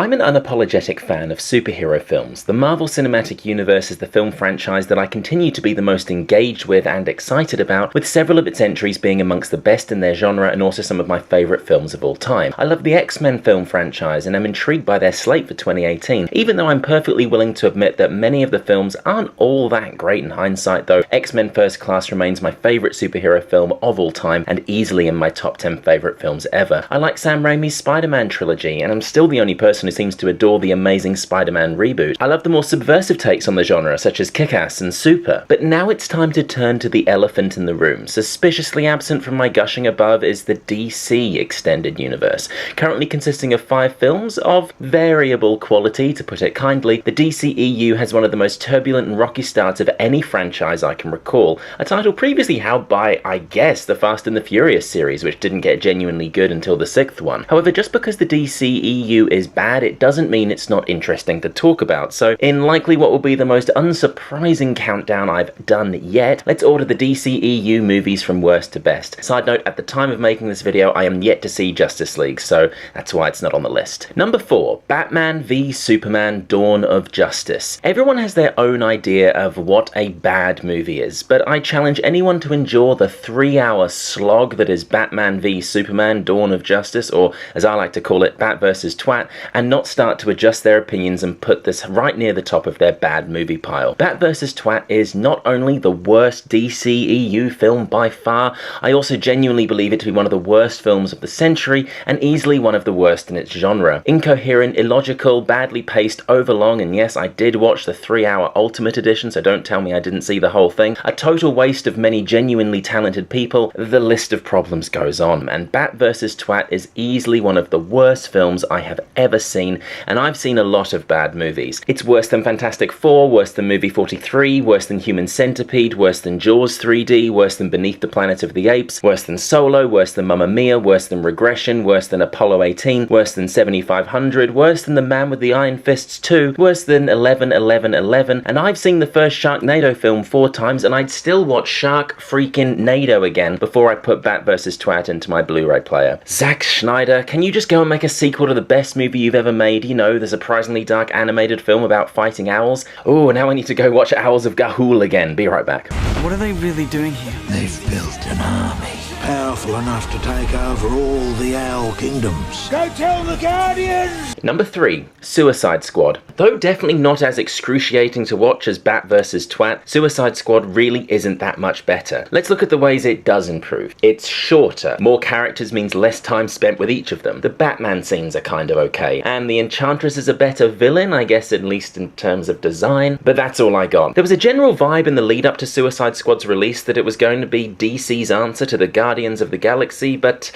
I'm an unapologetic fan of superhero films. The Marvel Cinematic Universe is the film franchise that I continue to be the most engaged with and excited about, with several of its entries being amongst the best in their genre and also some of my favourite films of all time. I love the X-Men film franchise and am intrigued by their slate for 2018, even though I'm perfectly willing to admit that many of the films aren't all that great in hindsight though. X-Men First Class remains my favourite superhero film of all time and easily in my top 10 favourite films ever. I like Sam Raimi's Spider-Man trilogy, and I'm still the only person who seems to adore the amazing Spider-Man reboot. I love the more subversive takes on the genre, such as Kick-Ass and Super. But now it's time to turn to the elephant in the room. Suspiciously absent from my gushing above is the DC Extended Universe. Currently consisting of 5 films of variable quality, to put it kindly, the DCEU has one of the most turbulent and rocky starts of any franchise I can recall. A title previously held by, I guess, the Fast and the Furious series, which didn't get genuinely good until the 6th one. However, just because the DCEU is bad, it doesn't mean it's not interesting to talk about. So, in likely what will be the most unsurprising countdown I've done yet, let's order the DCEU movies from worst to best. Side note, at the time of making this video, I am yet to see Justice League, so that's why it's not on the list. Number 4, Batman v Superman: Dawn of Justice. Everyone has their own idea of what a bad movie is, but I challenge anyone to endure the 3-hour slog that is Batman v Superman: Dawn of Justice, or as I like to call it, Bat vs. Twat, and not start to adjust their opinions and put this right near the top of their bad movie pile. Bat vs. Twat is not only the worst DCEU film by far, I also genuinely believe it to be one of the worst films of the century, and easily one of the worst in its genre. Incoherent, illogical, badly paced, overlong, and yes, I did watch the 3-hour Ultimate Edition, so don't tell me I didn't see the whole thing. A total waste of many genuinely talented people. The list of problems goes on, and Bat vs. Twat is easily one of the worst films I have ever seen, and I've seen a lot of bad movies. It's worse than Fantastic Four, worse than Movie 43, worse than Human Centipede, worse than Jaws 3D, worse than Beneath the Planet of the Apes, worse than Solo, worse than Mamma Mia, worse than Regression, worse than Apollo 18, worse than 7500, worse than The Man with the Iron Fists 2, worse than 11-11-11, and I've seen the first Sharknado film 4 times, and I'd still watch Shark freaking Nado again before I put Bat vs. Twat into my Blu-ray player. Zack Snyder, can you just go and make a sequel to the best movie you've ever made? You know, the surprisingly dark animated film about fighting owls? Oh, now I need to go watch Owls of Ga'Hoole again. Be right back. What are they really doing here? They've built an army, powerful enough to take over all the Owl Kingdoms. Go tell the Guardians! Number 3, Suicide Squad. Though definitely not as excruciating to watch as Bat vs. Twat, Suicide Squad really isn't that much better. Let's look at the ways it does improve. It's shorter. More characters means less time spent with each of them. The Batman scenes are kind of okay, and the Enchantress is a better villain, I guess, at least in terms of design, but that's all I got. There was a general vibe in the lead up to Suicide Squad's release that it was going to be DC's answer to the Guardians of the Galaxy, but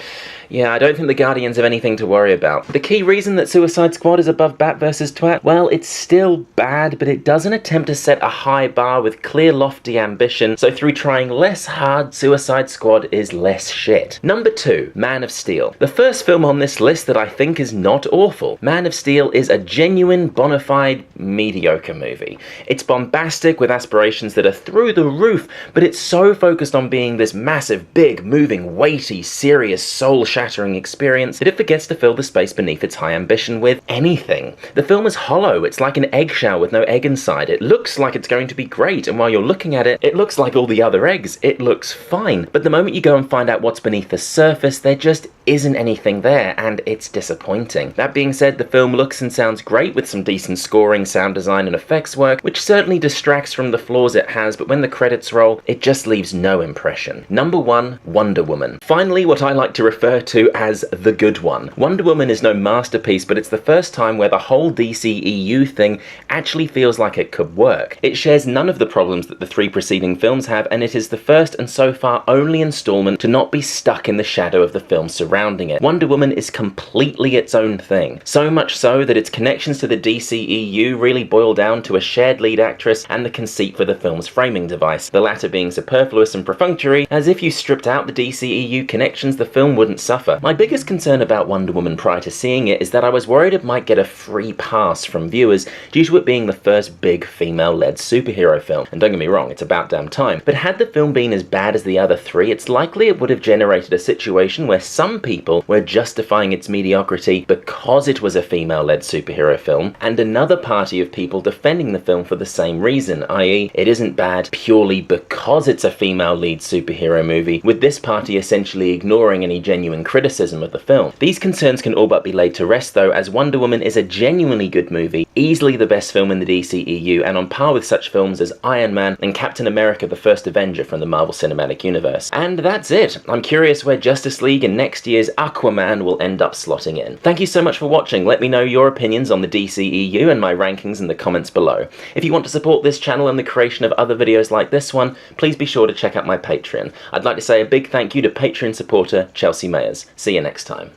yeah, I don't think the Guardians have anything to worry about. The key reason that Suicide Squad is above Bat vs. Twat? Well, it's still bad, but it doesn't attempt to set a high bar with clear lofty ambition, so through trying less hard, Suicide Squad is less shit. Number 2, Man of Steel. The first film on this list that I think is not awful. Man of Steel is a genuine, bona fide, mediocre movie. It's bombastic with aspirations that are through the roof, but it's so focused on being this massive, big, moving, weighty, serious, soul-shattering experience that it forgets to fill the space beneath its high ambition with anything. The film is hollow. It's like an eggshell with no egg inside. It looks like it's going to be great, and while you're looking at it, it looks like all the other eggs. It looks fine. But the moment you go and find out what's beneath the surface, there just isn't anything there, and it's disappointing. That being said, the film looks and sounds great with some decent scoring, sound design, and effects work, which certainly distracts from the flaws it has, but when the credits roll, it just leaves no impression. Number 1, Wonder Woman. Finally, what I like to refer to as the good one. Wonder Woman is no masterpiece, but it's the first time where the whole DCEU thing actually feels like it could work. It shares none of the problems that the 3 preceding films have, and it is the first and so far only installment to not be stuck in the shadow of the films surrounding it. Wonder Woman is completely its own thing. So much so that its connections to the DCEU really boil down to a shared lead actress and the conceit for the film's framing device, the latter being superfluous and perfunctory, as if you stripped out the DCEU connections, the film wouldn't suffer. My biggest concern about Wonder Woman prior to seeing it is that I was worried it might get a free pass from viewers due to it being the first big female-led superhero film. And don't get me wrong, it's about damn time. But had the film been as bad as the other 3, it's likely it would have generated a situation where some people were justifying its mediocrity because it was a female-led superhero film, and another party of people defending the film for the same reason, i.e. it isn't bad purely because it's a female lead superhero movie, with this party essentially ignoring any genuine criticism of the film. These concerns can all but be laid to rest though, as Wonder Woman is a genuinely good movie, easily the best film in the DCEU, and on par with such films as Iron Man and Captain America the First Avenger from the Marvel Cinematic Universe. And that's it. I'm curious where Justice League and next year's Aquaman will end up slotting in. Thank you so much for watching. Let me know your opinions on the DCEU and my rankings in the comments below. If you want to support this channel and the creation of other videos like this one, please be sure to check out my Patreon. I'd like to say a big thank you to Patreon supporter Chelsea Mayers. See you next time.